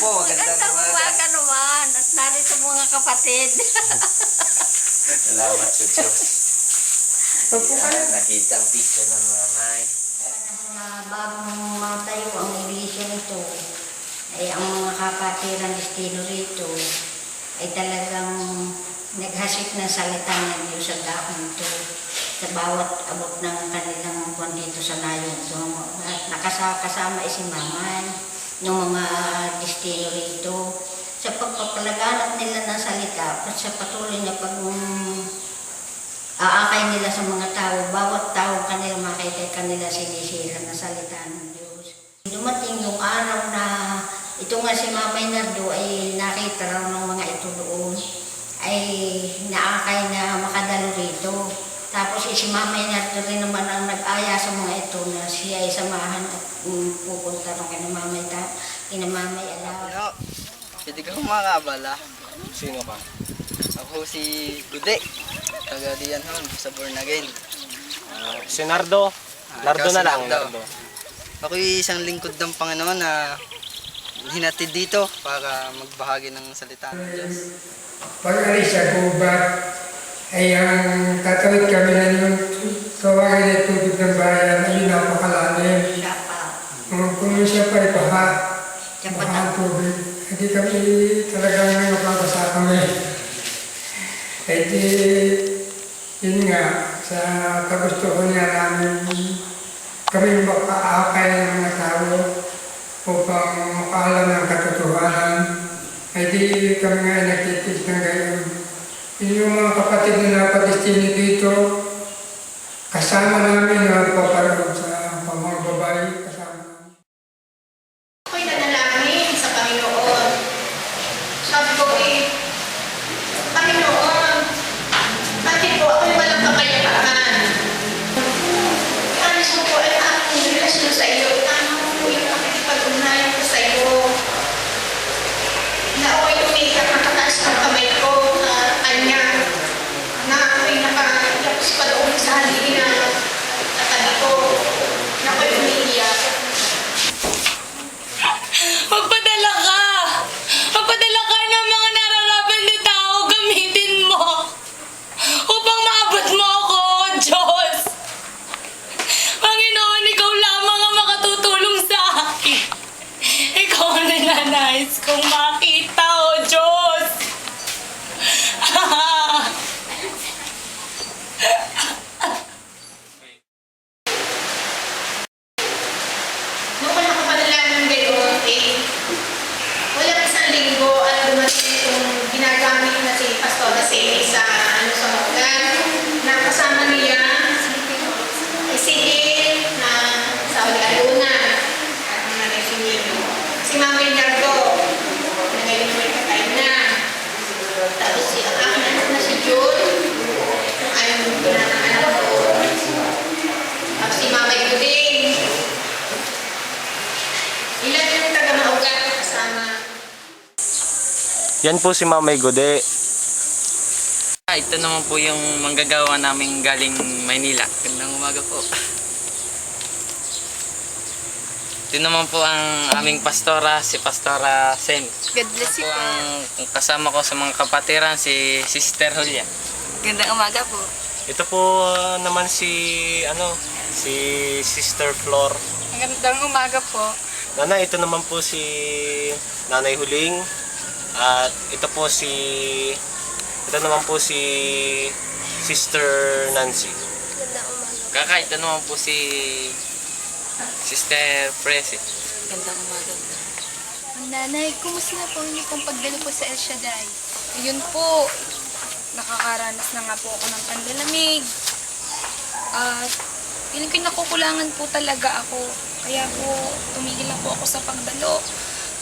po, magandang umaga naman. At narito mga kapatid. Salamat sa Diyos. Yan, nakita ang picture ng nanay. Bagong matayo ang iglesia nito, ay ang mga kapatiran destino rito ay talagang naghasik ng salita ng Diyos sa daan ito sa bawat abot ng kanilang kwan dito sa nayon. So, nakasama si Mamay ng mga destino rito sa pagpapalaganap nila ng salita at sa patuloy na aakay nila sa mga tao, bawat tao kanila makita kanila sinisira na salita ng Diyos. Dumating yung araw na ito nga si Mamay Nardo ay nakita raw ng mga ito doon, ay naakay na makadalo rito. Tapos si Mamay Nardo rin naman ang nag-aya sa mga ito na siya ay samahan at pupunta ng kinamamay Alaw. Pwede ka kumakabala. Sino ka? Ako si Gude. Taga diyan hon sa Born Again. Si Nardo. Nardo na lang. Nardo. Ako'y isang lingkod ng Panginoon na hinatid dito para magbahagi ng salita ng Diyos. Pag-alis sa gubat ay ang tatawid kami na yung tawagin at tubig ng bayan ay napakalalim. Kung siya pa ay baha ang tubig, hindi kami talagang napapasa kami. Eh di, yun nga, sa kagustuhan nga namin, kami makaakay ng mga tao upang makaalam ng katotohanan. Ay di kami nga nagtitis ng gayon. Yun yung mga kapatid na napadestino dito, kasama namin na paparoon sa mga babae, kasama namin. Ako'y nanalangin sa Panginoon. Sabi ko Panginoon, bakit po ako'y walang kapayapaan? Alis mo po ay aking relasyon sa iyo. Tama po yung pakikipag-ugnayan ko sa iyo. Na ako'y umiyak, nakataas ng kamay ko na kanya. Na ako'y nakayapos pa doon sa halina. Natabi ko. Na ako'y umiiyak. Magpadala ka! Magpadala ka ng mga nararapat na tao, gamitin mo upang maabot mo ako, Diyos! Panginoon, ikaw lamang ang makatutulong sa akin. Ikaw ang nananais kong makita, O Diyos! Nung wala ko padala ng gayon, walang isang linggo at dumating itong ginagamit na si Pastor Jose sa Mogan. Nakasama niya si Il na sa Aluna at mga nasinil. Si Mamay Nardo na ngayon may patay na. Tapos si anak na si June ay pinanganak ko. Tapos si Mamay Guding. Ilan yung taga-maugat kasama? Yan po si Mamay Gude. Ito naman po yung manggagawa namin galing Maynila. Gandang umaga po. Ito naman po ang aming pastora, si Pastora Sen. God bless you Ito po. ang kasama ko sa mga kapatiran, si Sister Julia. Gandang umaga po. Ito po naman si Sister Flor. Gandang umaga po. Nanay, ito naman po si Nanay Huling. At ito naman po si Sister Nancy. Kaka, ito naman po si Sister Presi. Gandang umaga po. Nanay, kumusta na po niyo pong pagdalo po sa El Shaddai? Ayun po, nakakaranas na nga po ako ng panlalamig. At feeling ko nakukulangan po talaga ako. Kaya po, tumigil na po ako sa pagdalo.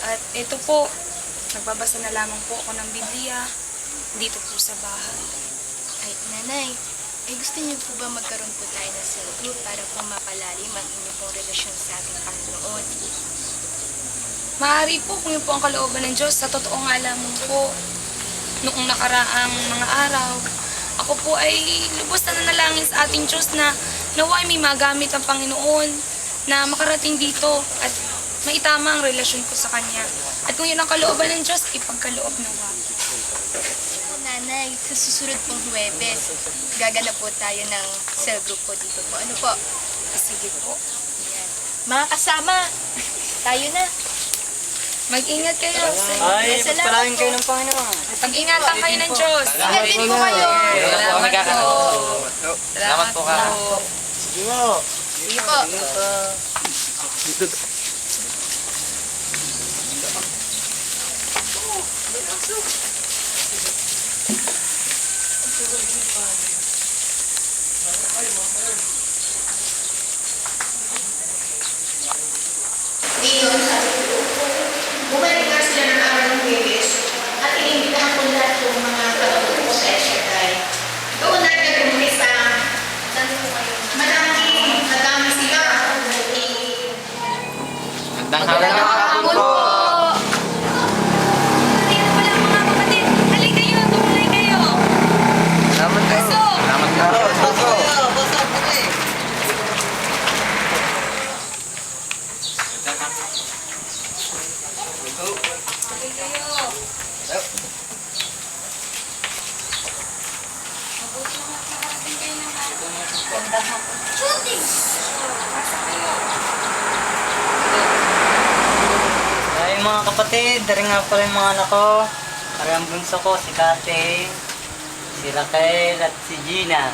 At ito po, nagbabasa na lamang po ako ng Biblia dito po sa bahay. Ay, Nanay, gusto niyo po ba magkaroon po tayo ng cell group para po mapalalim ang inyong pong relasyon sa ating Panginoon? Maaari po kung yun po ang kalooban ng Diyos. Sa totoo nga lamang po, noong nakaraang mga araw, ako po ay lubos na nanalangin sa ating Diyos na naway may magamit ang Panginoon na makarating dito at maitama ang relasyon ko sa kanya. At kung yun ang kalooban ng Diyos, ipagkaloob nawa. Nanay, sa susunod pong Huwebes, gaganap po tayo ng cell group po dito po. Ano po? Sige po. Ayan. Mga kasama, tayo na. Mag-ingat kayo. Ay, Salamat pagpalain po. kayo ng Panginoon. Pag-ingatan kayo ng Diyos. Ingat din po kayo. Salamat po. Salamat po ka. Sige mo. Sige po. Dito sa bumalik nga sila ng araw ng Huwebes at inimbitahan ko lahat yung mga katulog ko sa El Shaddai. Doon na nag-umpisa. Madami sila. Magandang hapon po. Tingnan pala mga kapatid. Halika kayo, tumulay kayo. Salamat kayo. Pasok. Salamat kayo. Pasok. Halika kayo. Mabuti naman nakarating kayo ng gandang hapon. Shooting! Pasok kayo. Ay mga kapatid, dari nga pala yung mga anak ko. Dari ang bunso ko, si Kate, si Raquel at si Gina.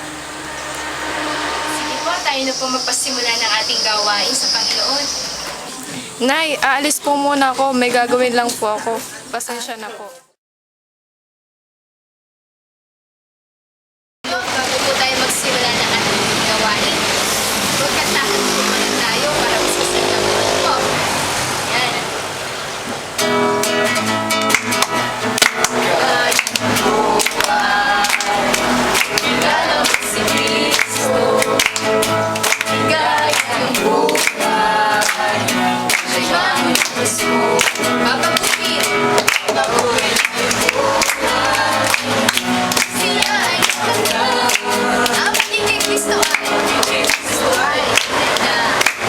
Sige po, tayo na po magpasimula ng ating gawain sa Panginoon. Nay, aalis po muna ako. May gagawin lang po ako. Pasensya na po. Bago po tayo magsimula ng ating gawain, magkantahan po muna tayo para mas masarap naman po. Yan. Kilala mo si Cristo, ligaya ng buhay. Siya'y mangyayos mo, papaguhin ang buhay. Siya ay nagtanggap, ang pati kay Cristo ay na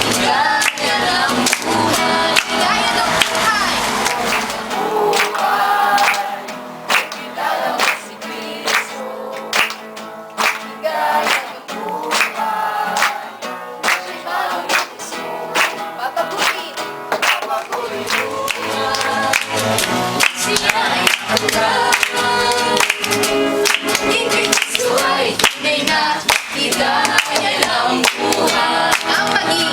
ligaya ng buhay. Ligaya ng buhay. Kilala mo si Cristo, ligaya ng buhay. Siya'y mangyayos mo, papaguhin ang buhay. Siya ay nagtanggap, in Cristo ay tunay na ligaya ng buhay. Ang in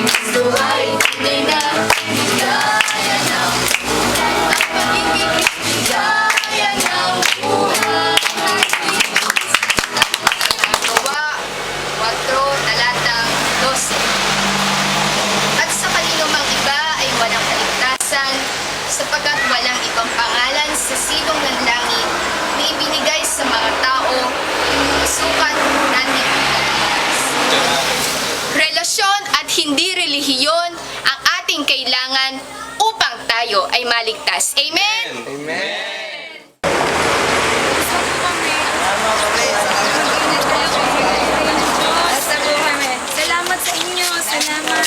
Cristo ay tunay na ligaya ng buhay. Ang pag-ibig ligaya ng buhay. Gawa 4, talatang 12. At sa kanino mang iba ay walang kaligtasan, sapagkat walang ibang pangalan sa silong ng langit na ibinigay sa mga tao yung sukat natin Pilipinas. Relasyon at hindi relihiyon ang ating kailangan upang tayo ay maligtas. Amen? Basta po kami. Salamat sa inyo. Salamat.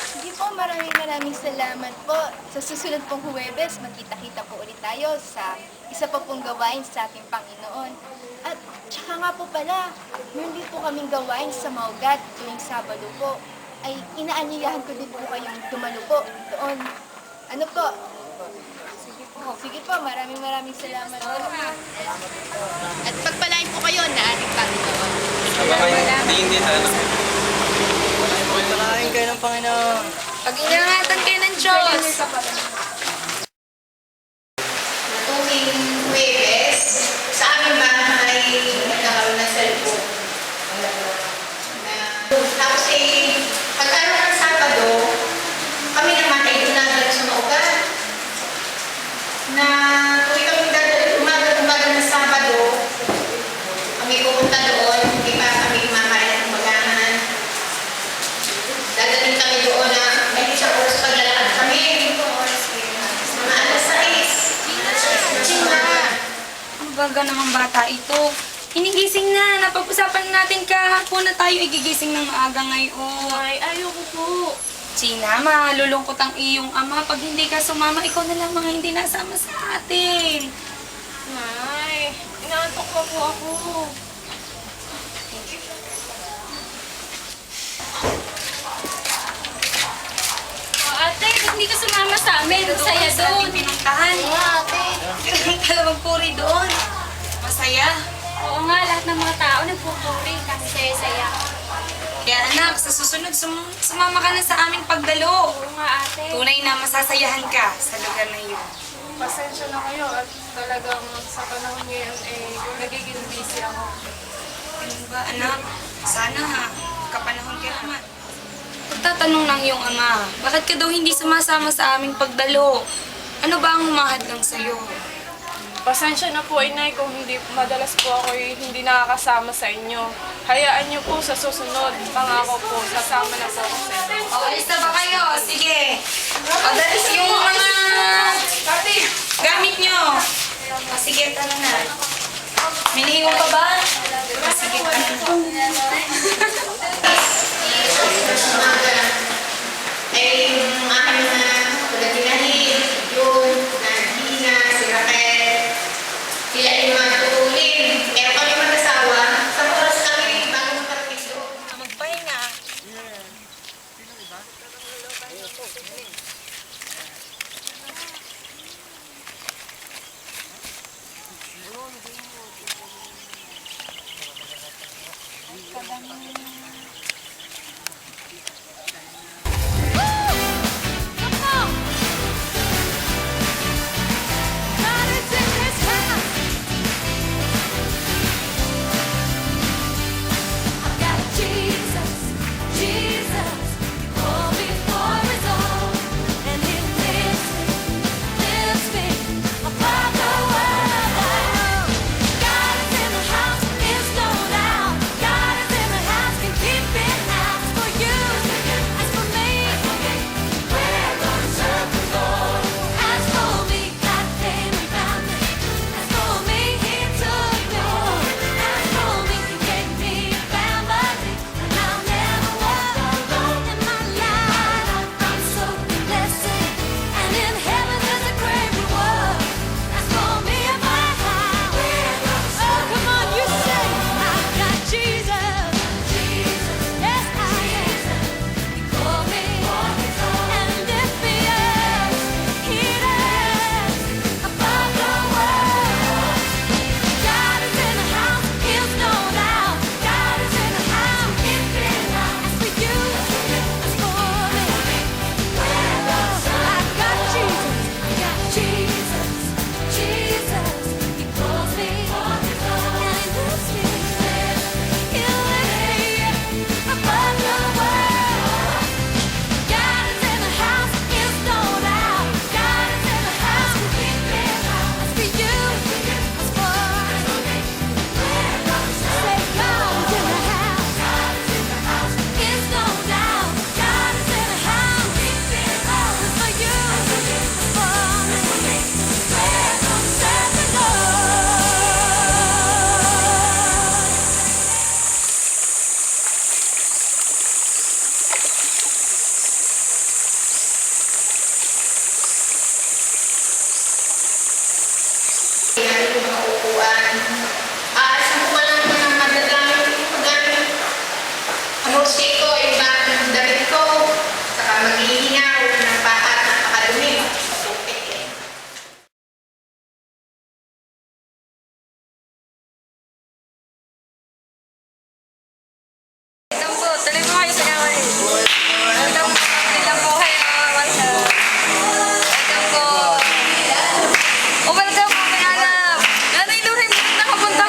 Sige po, maraming salamat po. Sa susunod pong Huwebes, magkita-kita po ulit tayo sa isa pa pong gawain sa ating Panginoon. At tsaka nga po pala, meron din po kaming gawain sa Maugat tuwing Sabado po. Ay inaanyayahan ko din po kayong dumalo po doon. Ano po? Sige po, maraming salamat po. At pagpalain po kayo na ating Panginoon. Tingin din sa ano. Pagpalain kayo ng Panginoon. Pag-ingatan kayo ng Diyos. Tuwing Huwebes, sa aming bahay, nagkakaroon ng cellphone. Tapos pagkaroon ng Sabado, kami naman ay dinadala sa Maugat. Na tuwing kami umaga ng Sabado, kami pupunta doon, hindi pa kami kumakain ng magahan. Dadating kami doon na may isang oras paglalakad kami. Mga alas 6. China. Ang baga namang bata ito. hinigising na. Napag-usapan natin kahapon na tayo igigising ng maaga ngayon. Nay, ayoko po. Gina, malulungkot ang iyong ama. Pag hindi ka sumama, ikaw na lang mga hindi nasama sa atin. Nay, inaantok pa po ako. Ate, ba't hindi ka sumama sa amin? Masaya doon. Pinuntahan. Ate. Magpuri doon. Masaya. Oo nga, lahat ng mga tao nagpupuri kasi saya-saya. Kaya anak, sa susunod, sumama ka na sa aming pagdalo. Oo nga, ate. Tunay na masasayahan ka sa lugar na iyon. Pasensya na kayo at talagang sa panahon ngayon nagiging busy ako. Ano ba, anak? Sana kapanahon ka naman. Pagtatanong ng iyong ama, bakit ka daw hindi sumasama sa aming pagdalo? Ano ba ang humahad lang sa'yo? Pasensya na po, inay, kung hindi madalas po ako hindi nakakasama sa inyo. Hayaan niyo po sa susunod. Pangako po, sasama na po ako sa inyo. O, alis na ba kayo? Sige. Padalis yung mga gamit nyo. O, sige, tara na. May naiwan pa ba? O, sige, tara na. Ay, yung aking mga kulaginahin, yun, Nardina, si Raquel, sila yung mga tutulin. Meron kami mag-asawa, sa oras kami bago magparating doon. Magpahinga. Yan yung mga upuan. Saan ko lang mga madagamit yung paggamit. Ang musiko, yung bagong damit ko. Saka maghihingaw ng paa at napakadumi. Tupik eh. Welcome po. Tuloy po kayo sa gawain. Welcome po. Welcome po kayo. Welcome. Welcome po. O, welcome po, may alam. Nanay Loren, bakit nakapunta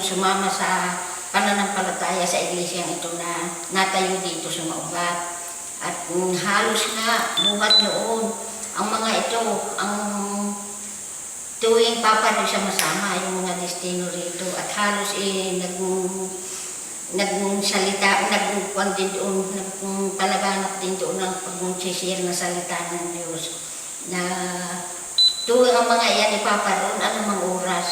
sumama sa pananampalataya sa iglesiang ito na natayo dito sa Maubat. At halos na buhat noon, ang mga ito, ang tuwing paparoy sa masama yung mga destino rito. At halos nagsalita, nagkuhan din doon, nagpalaganap din doon ng pag-share na salita ng Diyos. Na tuwing ang mga iyan ipaparoon, anumang oras,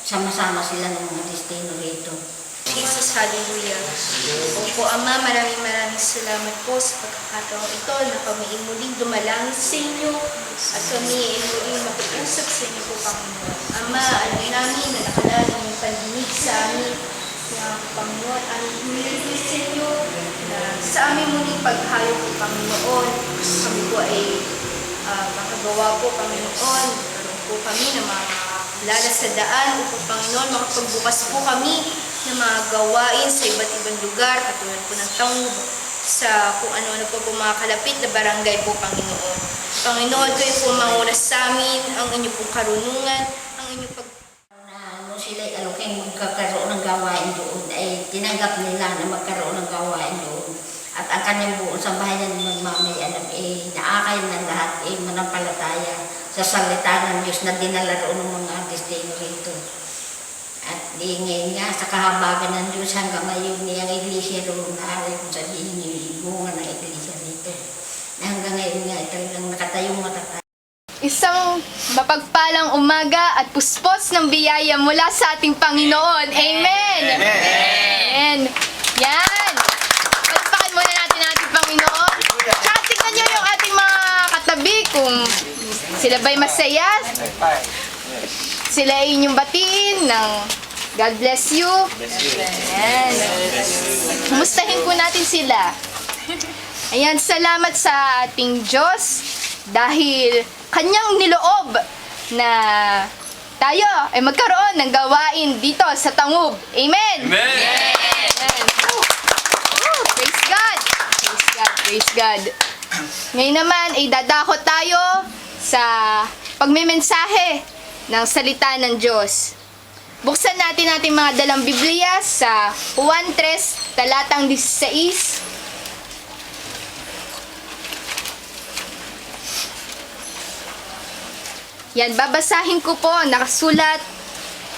sama-sama sila ng mga destino rito. Jesus, hallelujah. Opo, Ama, maraming salamat po sa pagkakataong ito na kami muling dumalangin sa inyo at kami muling makiusap sa inyo po, Panginoon. Ama, alam namin na nakalalim yung pandinig sa amin na Panginoon, aming humilig sa inyo na sa aming muling paghayo po, Panginoon. Kami po ay makagawa po, Panginoon. Karoon po kami na lala sa daan upang Panginoon, makapagbukas po kami na mga gawain sa iba't ibang lugar, katulad po ng Tangub, sa kung ano-ano po mga kalapit na barangay po, Panginoon. Panginoon, kayo po manguras sa amin, ang inyong pong karunungan, ang inyong Nung sila alokeng magkakaroon ng gawain doon, ay tinanggap nila na magkaroon ng gawain doon. At ang kanyang buong sambahayan ng magmamayanan, naakay ng lahat, manampalataya sa salita ng Diyos na dinala roon ng mga destino rito. At ngayon nga, sa kahabagan ng Diyos hanggang ngayon, niyang iglesia roon na kung sabihin niyo, yung bunga ng iglesia rito. Na hanggang ngayon nga, talagang nakatayong matatay. Isang mapagpalang umaga at puspos ng biyaya mula sa ating Panginoon. Amen! Amen! Yan! Palpakan muna natin ang ating Panginoon. Tsaka tingnan nyo yung ating mga katabi kung sila ba'y masaya. Sila ay inyong batiin ng God bless you. Ayan. Kumustahin po natin sila. Ayan, salamat sa ating Diyos dahil Kanyang niloob na tayo ay magkaroon ng gawain dito sa Tangub. Amen! Amen! Amen. Praise God! Praise God! Praise God! Ngayon naman ay dadako tayo sa pagmemensahe ng salita ng Diyos. Buksan natin ating mga dalang Biblia sa Juan 3, talatang 16. Yan, babasahin ko po, nakasulat,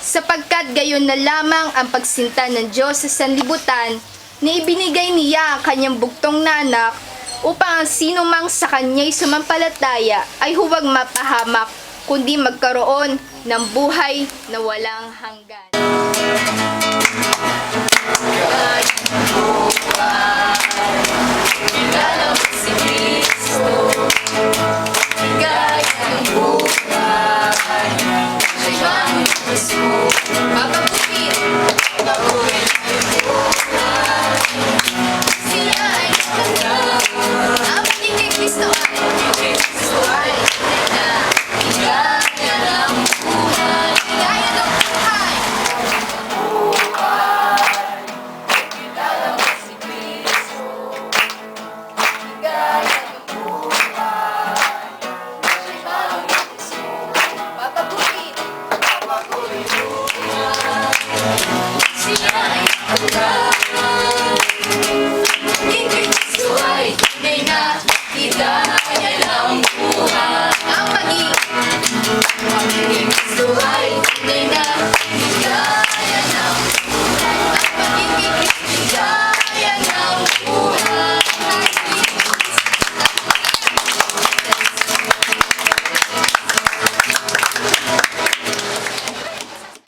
sapagkat gayon na lamang ang pagsinta ng Diyos sa sanlibutan na ibinigay niya ang kanyang bugtong na anak upang ang sino mang sa kanya'y sumampalataya ay huwag mapahamak kundi magkaroon ng buhay na walang hanggan. Kilala mo si Kristo, bigay ng buhay, siya ang Kristo, mapapupit, mabuhin ang buhay, sila ay natanggap, ang pati kay Kristo ay na bigaya ng buhay, bigaya ng buhay. Kilala mo si Kristo, bigaya ng buhay, siya ang Kristo, mapapupit, mabuhin ang buhay, sila ay natanggap, ang Kristo ay tunay na hidaya ng buhay. Ang Kristo ay tunay